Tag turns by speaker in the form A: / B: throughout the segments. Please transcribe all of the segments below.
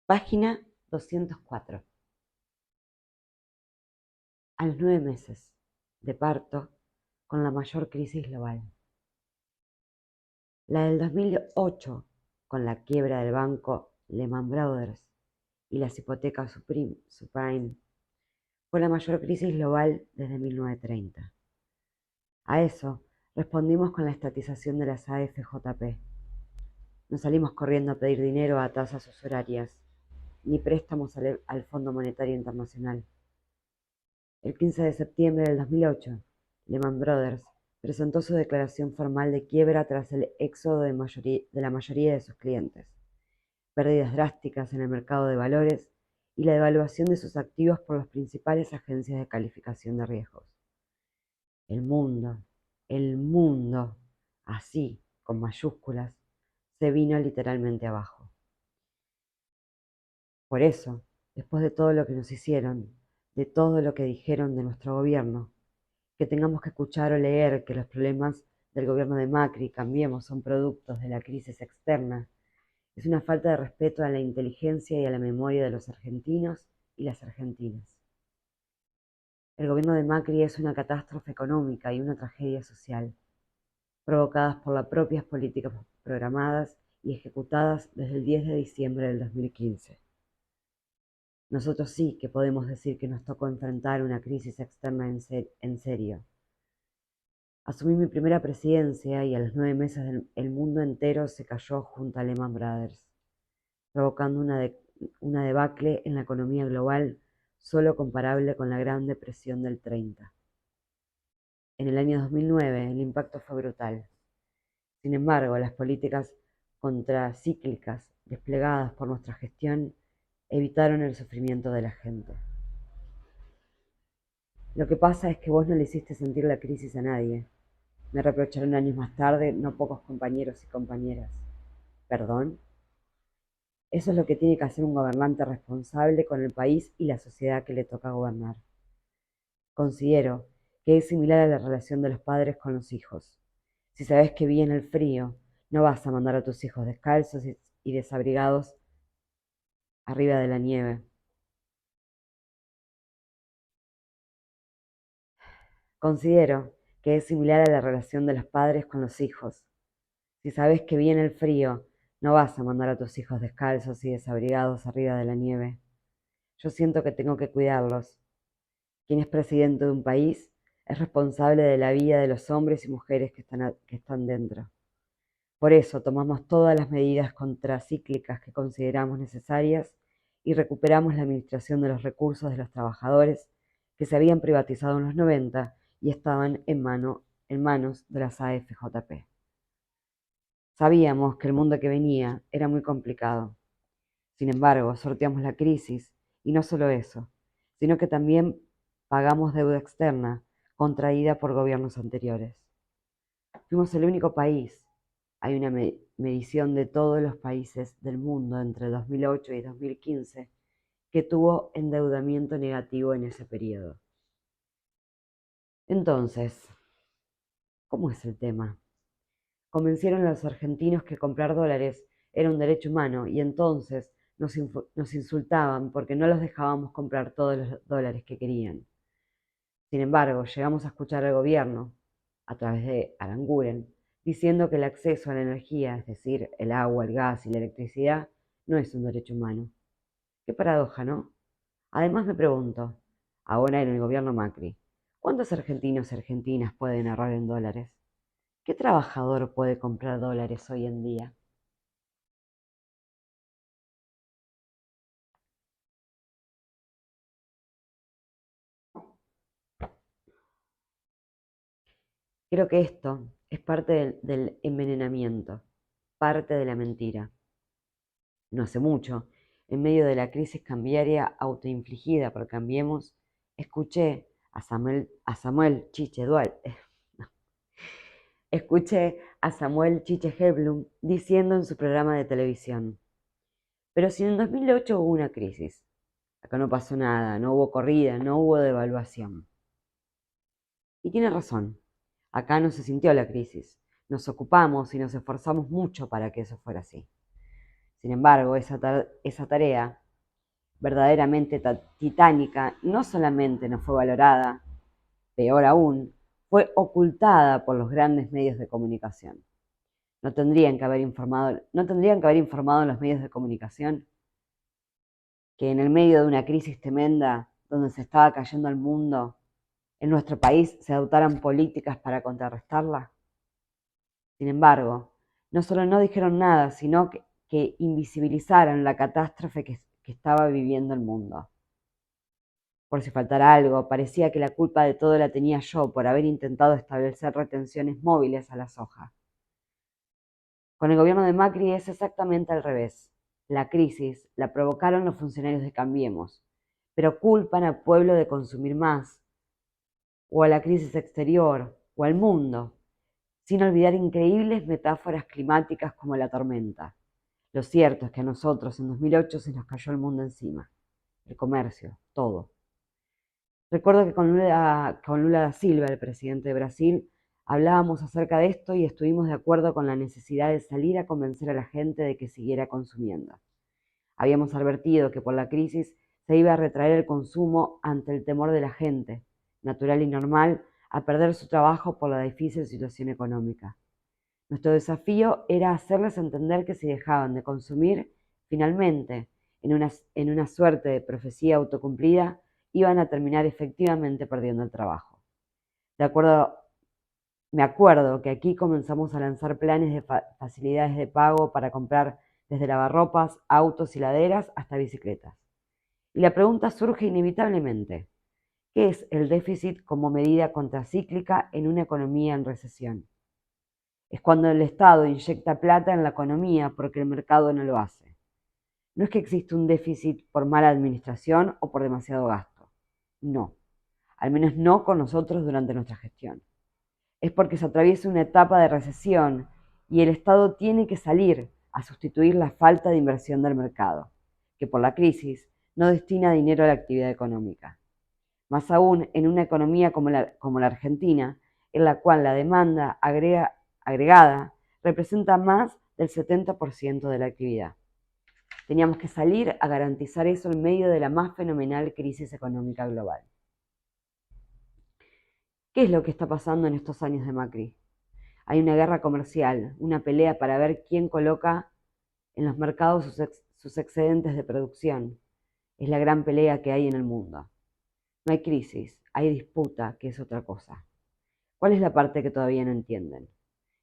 A: Página 204. A los 9 meses de parto, con la mayor crisis global. La del 2008, con la quiebra del banco Lehman Brothers y las hipotecas subprime, fue la mayor crisis global desde 1930. A eso respondimos con la estatización de las AFJP. No salimos corriendo a pedir dinero a tasas usurarias, ni préstamos al Fondo Monetario Internacional. El 15 de septiembre del 2008, Lehman Brothers presentó su declaración formal de quiebra tras el éxodo de la mayoría de sus clientes, pérdidas drásticas en el mercado de valores y la devaluación de sus activos por las principales agencias de calificación de riesgos. El mundo, así, con mayúsculas, se vino literalmente abajo. Por eso, después de todo lo que nos hicieron, de todo lo que dijeron de nuestro gobierno, que tengamos que escuchar o leer que los problemas del gobierno de Macri, Cambiemos, son productos de la crisis externa, es una falta de respeto a la inteligencia y a la memoria de los argentinos y las argentinas. El gobierno de Macri es una catástrofe económica y una tragedia social, provocadas por las propias políticas programadas y ejecutadas desde el 10 de diciembre del 2015. Nosotros sí que podemos decir que nos tocó enfrentar una crisis externa en serio. Asumí mi primera presidencia y a los 9 meses el mundo entero se cayó junto a Lehman Brothers, provocando una debacle en la economía global solo comparable con la Gran Depresión del 30. En el año 2009 el impacto fue brutal. Sin embargo, las políticas contracíclicas desplegadas por nuestra gestión evitaron el sufrimiento de la gente. Lo que pasa es que vos no le hiciste sentir la crisis a nadie. Me reprocharon años más tarde no pocos compañeros y compañeras. ¿Perdón? Eso es lo que tiene que hacer un gobernante responsable con el país y la sociedad que le toca gobernar. Considero que es similar a la relación de los padres con los hijos. Si sabes que viene el frío, no vas a mandar a tus hijos descalzos y desabrigados arriba de la nieve. Considero que es similar a la relación de los padres con los hijos. Si sabes que viene el frío, no vas a mandar a tus hijos descalzos y desabrigados arriba de la nieve. Yo siento que tengo que cuidarlos. Quien es presidente de un país es responsable de la vida de los hombres y mujeres que están dentro. Por eso tomamos todas las medidas contracíclicas que consideramos necesarias y recuperamos la administración de los recursos de los trabajadores que se habían privatizado en los 90 y estaban en manos de las AFJP. Sabíamos que el mundo que venía era muy complicado. Sin embargo, sorteamos la crisis y no solo eso, sino que también pagamos deuda externa contraída por gobiernos anteriores. Fuimos el único país. Hay una medición de todos los países del mundo entre 2008 y 2015 que tuvo endeudamiento negativo en ese periodo. Entonces, ¿cómo es el tema? Convencieron a los argentinos que comprar dólares era un derecho humano y entonces nos insultaban porque no los dejábamos comprar todos los dólares que querían. Sin embargo, llegamos a escuchar al gobierno, a través de Aranguren, diciendo que el acceso a la energía, es decir, el agua, el gas y la electricidad, no es un derecho humano. Qué paradoja, ¿no? Además me pregunto, ahora en el gobierno Macri, ¿cuántos argentinos y argentinas pueden ahorrar en dólares? ¿Qué trabajador puede comprar dólares hoy en día? Creo que esto es parte del envenenamiento, parte de la mentira. No hace mucho, en medio de la crisis cambiaria autoinfligida por Cambiemos, escuché a Samuel Chiche Hellblum diciendo en su programa de televisión: pero si en 2008 hubo una crisis, acá no pasó nada, no hubo corrida, no hubo devaluación. Y tiene razón, acá no se sintió la crisis, nos ocupamos y nos esforzamos mucho para que eso fuera así. Sin embargo, esa tarea verdaderamente titánica no solamente no fue valorada, peor aún, fue ocultada por los grandes medios de comunicación. ¿No tendrían que haber informado los medios de comunicación que en el medio de una crisis tremenda donde se estaba cayendo el mundo, en nuestro país se adoptaran políticas para contrarrestarla? Sin embargo, no solo no dijeron nada, sino que invisibilizaron la catástrofe que estaba viviendo el mundo. Por si faltara algo, parecía que la culpa de todo la tenía yo por haber intentado establecer retenciones móviles a la soja. Con el gobierno de Macri es exactamente al revés. La crisis la provocaron los funcionarios de Cambiemos, pero culpan al pueblo de consumir más, o a la crisis exterior, o al mundo, sin olvidar increíbles metáforas climáticas como la tormenta. Lo cierto es que a nosotros en 2008 se nos cayó el mundo encima, el comercio, todo. Recuerdo que con Lula da Silva, el presidente de Brasil, hablábamos acerca de esto y estuvimos de acuerdo con la necesidad de salir a convencer a la gente de que siguiera consumiendo. Habíamos advertido que por la crisis se iba a retraer el consumo ante el temor de la gente, natural y normal, a perder su trabajo por la difícil situación económica. Nuestro desafío era hacerles entender que si dejaban de consumir, finalmente, en una suerte de profecía autocumplida, iban a terminar efectivamente perdiendo el trabajo. Me acuerdo que aquí comenzamos a lanzar planes de facilidades de pago para comprar desde lavarropas, autos y laderas hasta bicicletas. Y la pregunta surge inevitablemente: ¿qué es el déficit como medida contracíclica en una economía en recesión? Es cuando el Estado inyecta plata en la economía porque el mercado no lo hace. No es que existe un déficit por mala administración o por demasiado gasto. No, al menos no con nosotros durante nuestra gestión. Es porque se atraviesa una etapa de recesión y el Estado tiene que salir a sustituir la falta de inversión del mercado, que por la crisis no destina dinero a la actividad económica. Más aún en una economía como la Argentina, en la cual la demanda agregada representa más del 70% de la actividad. Teníamos que salir a garantizar eso en medio de la más fenomenal crisis económica global. ¿Qué es lo que está pasando en estos años de Macri? Hay una guerra comercial, una pelea para ver quién coloca en los mercados sus excedentes de producción. Es la gran pelea que hay en el mundo. No hay crisis, hay disputa, que es otra cosa. ¿Cuál es la parte que todavía no entienden?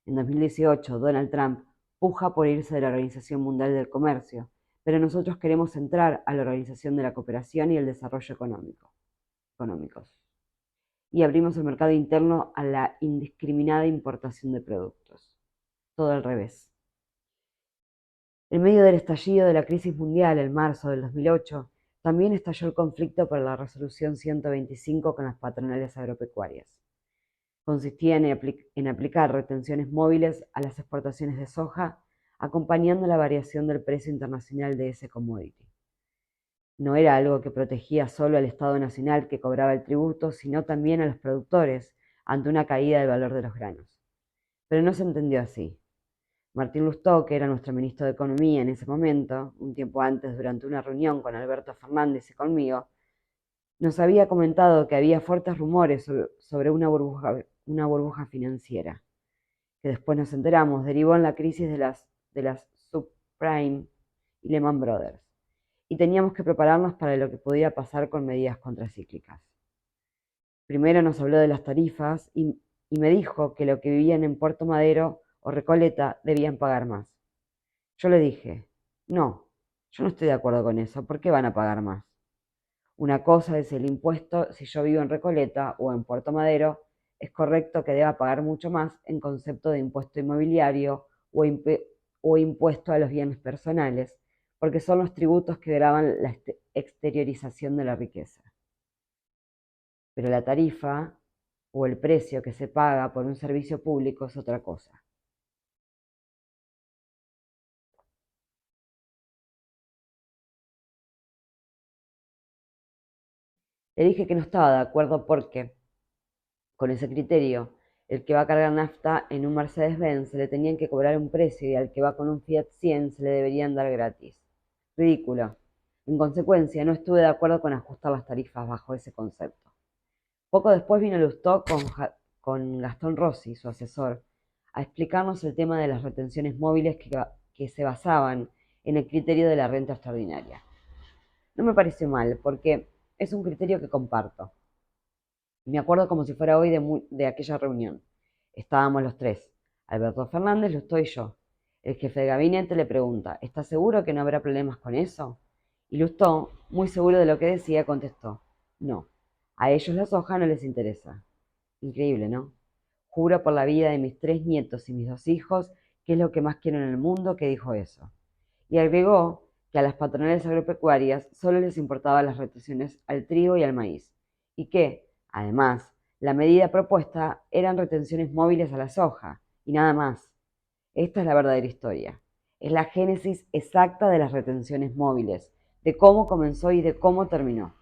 A: En 2018, Donald Trump puja por irse de la Organización Mundial del Comercio, pero nosotros queremos entrar a la Organización de la Cooperación y el Desarrollo Económicos. Y abrimos el mercado interno a la indiscriminada importación de productos. Todo al revés. En medio del estallido de la crisis mundial en marzo del 2008, también estalló el conflicto por la resolución 125 con las patronales agropecuarias. Consistía en aplicar retenciones móviles a las exportaciones de soja, acompañando la variación del precio internacional de ese commodity. No era algo que protegía solo al Estado Nacional que cobraba el tributo, sino también a los productores ante una caída del valor de los granos. Pero no se entendió así. Martín Lustó, que era nuestro ministro de Economía en ese momento, un tiempo antes durante una reunión con Alberto Fernández y conmigo, nos había comentado que había fuertes rumores sobre una burbuja financiera, que después nos enteramos derivó en la crisis de las subprime y Lehman Brothers, y teníamos que prepararnos para lo que podía pasar con medidas contracíclicas. Primero nos habló de las tarifas y me dijo que los que vivían en Puerto Madero o Recoleta debían pagar más. Yo le dije: no, yo no estoy de acuerdo con eso, ¿por qué van a pagar más? Una cosa es el impuesto, si yo vivo en Recoleta o en Puerto Madero, es correcto que deba pagar mucho más en concepto de impuesto inmobiliario o impuesto a los bienes personales, porque son los tributos que gravan la exteriorización de la riqueza. Pero la tarifa o el precio que se paga por un servicio público es otra cosa. Le dije que no estaba de acuerdo porque, con ese criterio, El que va a cargar nafta en un Mercedes-Benz le tenían que cobrar un precio y al que va con un Fiat 100 se le deberían dar gratis. Ridículo. En consecuencia, no estuve de acuerdo con ajustar las tarifas bajo ese concepto. Poco después vino Lustó con Gastón Rossi, su asesor, a explicarnos el tema de las retenciones móviles que se basaban en el criterio de la renta extraordinaria. No me pareció mal, porque es un criterio que comparto. Me acuerdo como si fuera hoy de aquella reunión. Estábamos los tres, Alberto Fernández, Lustó y yo. El jefe de gabinete le pregunta, ¿estás seguro que no habrá problemas con eso? Y Lustó, muy seguro de lo que decía, contestó, no, a ellos la soja no les interesa. Increíble, ¿no? Juro por la vida de mis 3 nietos y mis 2 hijos que es lo que más quiero en el mundo que dijo eso. Y agregó que a las patronales agropecuarias solo les importaban las retenciones al trigo y al maíz, y que, además, la medida propuesta eran retenciones móviles a la soja, y nada más. Esta es la verdadera historia. Es la génesis exacta de las retenciones móviles, de cómo comenzó y de cómo terminó.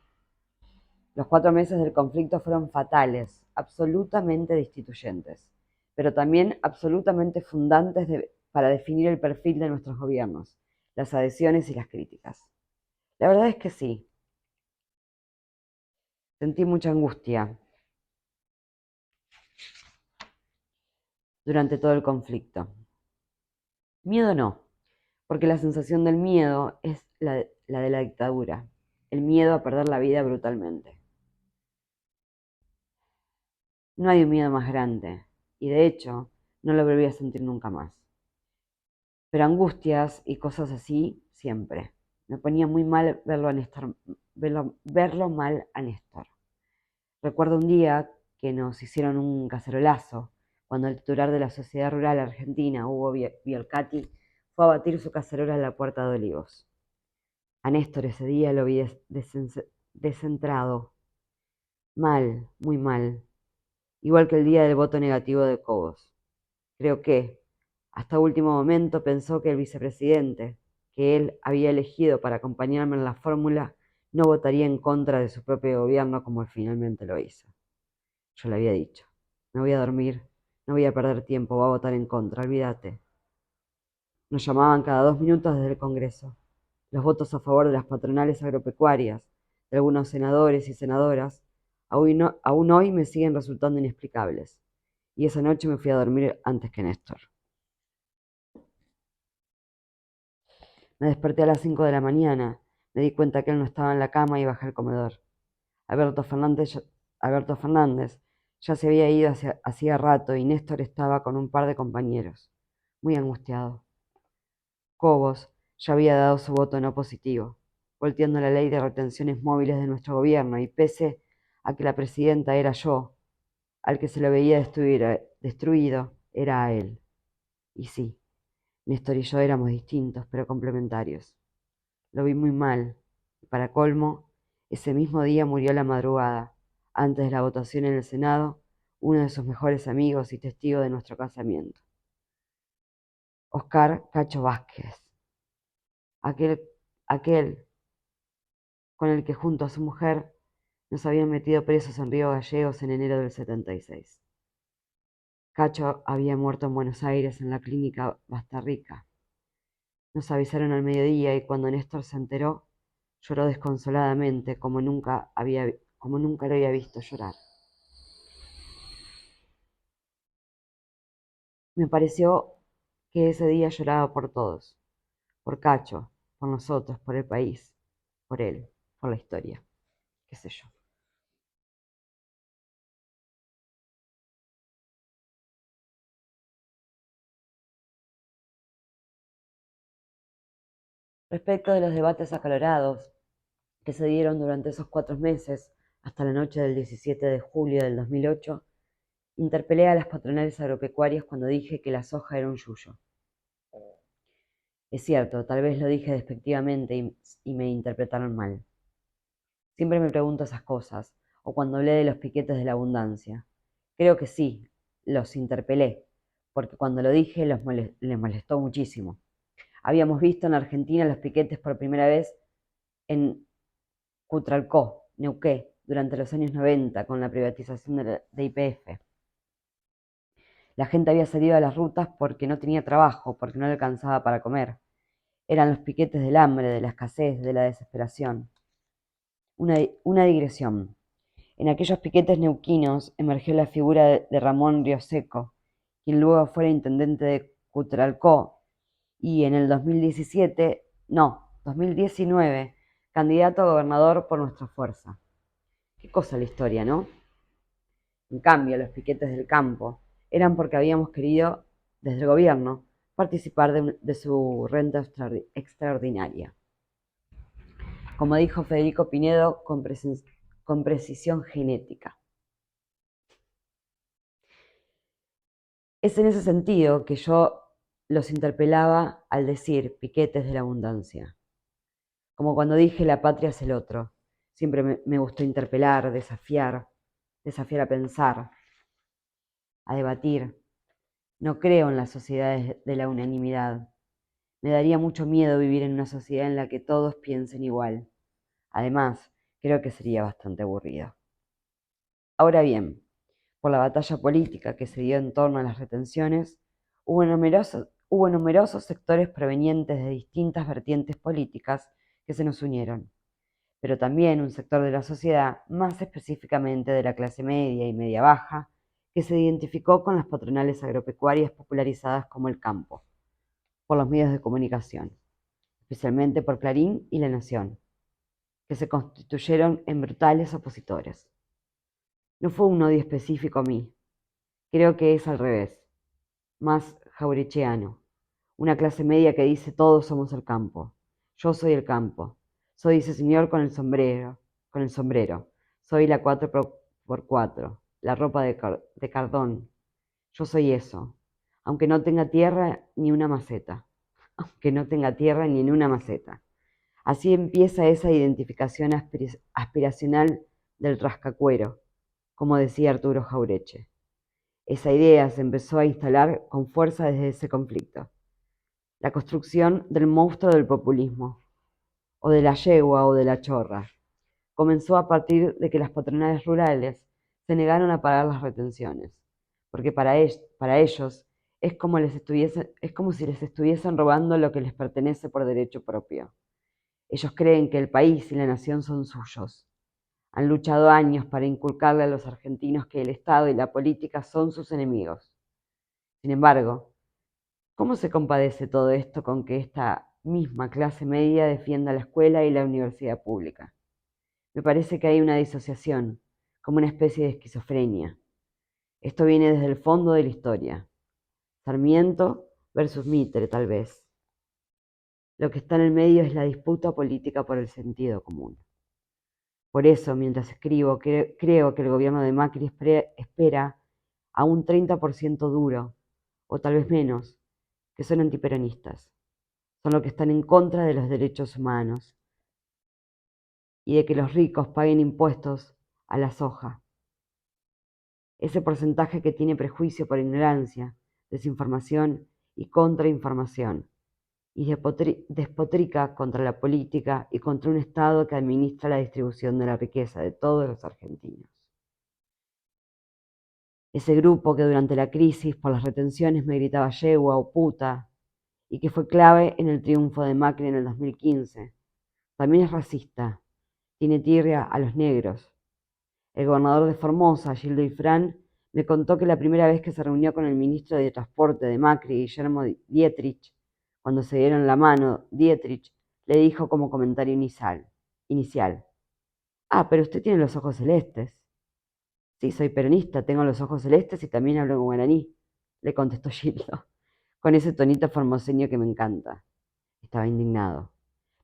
A: Los 4 meses del conflicto fueron fatales, absolutamente destituyentes, pero también absolutamente fundantes para definir el perfil de nuestros gobiernos, las adhesiones y las críticas. La verdad es que sí, sentí mucha angustia durante todo el conflicto. Miedo no, porque la sensación del miedo es la de la dictadura, el miedo a perder la vida brutalmente. No hay un miedo más grande, y de hecho, no lo volví a sentir nunca más. Pero angustias y cosas así, siempre. Me ponía muy mal verlo mal a Néstor. Recuerdo un día que nos hicieron un cacerolazo, cuando el titular de la Sociedad Rural Argentina, Hugo Biolcati, fue a batir su cacerola en la Puerta de Olivos. A Néstor ese día lo vi descentrado, mal, muy mal, igual que el día del voto negativo de Cobos. Creo que, hasta último momento, pensó que el vicepresidente, que él había elegido para acompañarme en la fórmula, no votaría en contra de su propio gobierno como él finalmente lo hizo. Yo le había dicho, me voy a dormir, no voy a perder tiempo, voy a votar en contra, olvídate. Nos llamaban cada 2 minutos desde el Congreso. Los votos a favor de las patronales agropecuarias, de algunos senadores y senadoras, aún hoy me siguen resultando inexplicables. Y esa noche me fui a dormir antes que Néstor. Me desperté a las 5 de la mañana, me di cuenta que él no estaba en la cama y bajé al comedor. Alberto Fernández, Alberto Fernández ya se había ido hacía rato y Néstor estaba con un par de compañeros, muy angustiado. Cobos ya había dado su voto no positivo, volteando la ley de retenciones móviles de nuestro gobierno, y pese a que la presidenta era yo, al que se lo veía destruido era a él. Y sí, Néstor y yo éramos distintos, pero complementarios. Lo vi muy mal, y para colmo, ese mismo día murió a la madrugada, antes de la votación en el Senado, uno de sus mejores amigos y testigo de nuestro casamiento, Oscar Cacho Vázquez, aquel, aquel con el que junto a su mujer nos habían metido presos en Río Gallegos en enero del 76. Cacho había muerto en Buenos Aires en la clínica Bastarrica. Nos avisaron al mediodía y cuando Néstor se enteró, lloró desconsoladamente como nunca lo había visto llorar. Me pareció que ese día lloraba por todos, por Cacho, por nosotros, por el país, por él, por la historia, qué sé yo. Respecto de los debates acalorados que se dieron durante esos 4 meses, hasta la noche del 17 de julio del 2008, interpelé a las patronales agropecuarias cuando dije que la soja era un yuyo. Es cierto, tal vez lo dije despectivamente y me interpretaron mal. Siempre me pregunto esas cosas, o cuando hablé de los piquetes de la abundancia. Creo que sí, los interpelé, porque cuando lo dije les molestó muchísimo. Habíamos visto en Argentina los piquetes por primera vez en Cutralcó, Neuquén, durante los años 90, con la privatización de YPF. La gente había salido a las rutas porque no tenía trabajo, porque no le alcanzaba para comer. Eran los piquetes del hambre, de la escasez, de la desesperación. Una digresión. En aquellos piquetes neuquinos emergió la figura de Ramón Rioseco, quien luego fuera intendente de Cutralcó y en el 2019, candidato a gobernador por nuestra fuerza. Qué cosa la historia, ¿no? En cambio, los piquetes del campo eran porque habíamos querido, desde el gobierno, participar de su renta extraordinaria. Como dijo Federico Pinedo, con precisión genética. Es en ese sentido que yo los interpelaba al decir piquetes de la abundancia. Como cuando dije la patria es el otro. Siempre me gustó interpelar, desafiar a pensar, a debatir. No creo en las sociedades de la unanimidad. Me daría mucho miedo vivir en una sociedad en la que todos piensen igual. Además, creo que sería bastante aburrido. Ahora bien, por la batalla política que se dio en torno a las retenciones, hubo numerosos sectores provenientes de distintas vertientes políticas que se nos unieron, pero también un sector de la sociedad, más específicamente de la clase media y media baja, que se identificó con las patronales agropecuarias popularizadas como el campo, por los medios de comunicación, especialmente por Clarín y La Nación, que se constituyeron en brutales opositores. No fue un odio específico a mí, creo que es al revés, más jaurechiano, una clase media que dice todos somos el campo, yo soy el campo, soy ese señor con el sombrero, soy la 4x4, la ropa de cardón, yo soy eso, aunque no tenga tierra ni una maceta, aunque no tenga tierra ni en una maceta. Así empieza esa identificación aspiracional del rascacuero, como decía Arturo Jaureche. Esa idea se empezó a instalar con fuerza desde ese conflicto. La construcción del monstruo del populismo, o de la yegua o de la chorra, comenzó a partir de que las patronales rurales se negaron a pagar las retenciones, porque para ellos es como si les estuviesen robando lo que les pertenece por derecho propio. Ellos creen que el país y la nación son suyos. Han luchado años para inculcarle a los argentinos que el Estado y la política son sus enemigos. Sin embargo, ¿cómo se compadece todo esto con que esta misma clase media defienda la escuela y la universidad pública? Me parece que hay una disociación, como una especie de esquizofrenia. Esto viene desde el fondo de la historia. Sarmiento versus Mitre, tal vez. Lo que está en el medio es la disputa política por el sentido común. Por eso, mientras escribo, creo que el gobierno de Macri espera a un 30% duro, o tal vez menos, que son antiperonistas. Son los que están en contra de los derechos humanos y de que los ricos paguen impuestos a la soja. Ese porcentaje que tiene prejuicio por ignorancia, desinformación y contrainformación, y despotrica contra la política y contra un Estado que administra la distribución de la riqueza de todos los argentinos. Ese grupo que durante la crisis por las retenciones me gritaba yegua o puta, y que fue clave en el triunfo de Macri en el 2015, también es racista, tiene tirria a los negros. El gobernador de Formosa, Gildo Ifrán, me contó que la primera vez que se reunió con el ministro de Transporte de Macri, Guillermo Dietrich, cuando se dieron la mano, Dietrich le dijo como comentario inicial, ah, pero usted tiene los ojos celestes. Sí, soy peronista, tengo los ojos celestes y también hablo en guaraní, le contestó Gildo, con ese tonito formoseño que me encanta. Estaba indignado.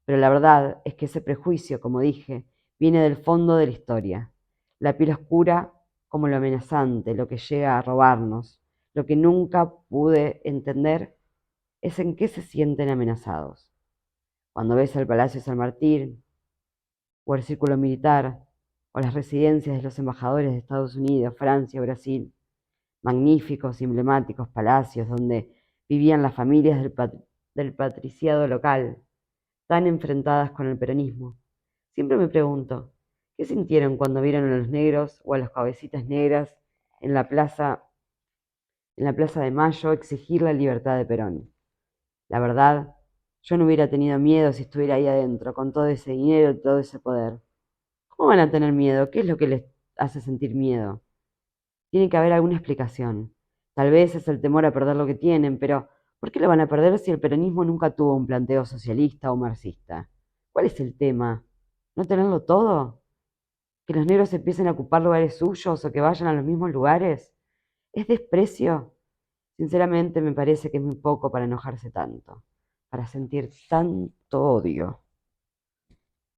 A: Pero la verdad es que ese prejuicio, como dije, viene del fondo de la historia. La piel oscura como lo amenazante, lo que llega a robarnos. Lo que nunca pude entender es en qué se sienten amenazados. Cuando ves el Palacio San Martín, o el Círculo Militar, o las residencias de los embajadores de Estados Unidos, Francia, Brasil, magníficos y emblemáticos palacios donde vivían las familias del patriciado local, tan enfrentadas con el peronismo. Siempre me pregunto, ¿qué sintieron cuando vieron a los negros o a las cabecitas negras en la plaza en la Plaza de Mayo, exigir la libertad de Perón. La verdad, yo no hubiera tenido miedo si estuviera ahí adentro, con todo ese dinero y todo ese poder. ¿Cómo van a tener miedo? ¿Qué es lo que les hace sentir miedo? Tiene que haber alguna explicación. Tal vez es el temor a perder lo que tienen, pero ¿por qué lo van a perder si el peronismo nunca tuvo un planteo socialista o marxista? ¿Cuál es el tema? ¿No tenerlo todo? ¿Que los negros empiecen a ocupar lugares suyos o que vayan a los mismos lugares? ¿Es desprecio? Sinceramente me parece que es muy poco para enojarse tanto, para sentir tanto odio.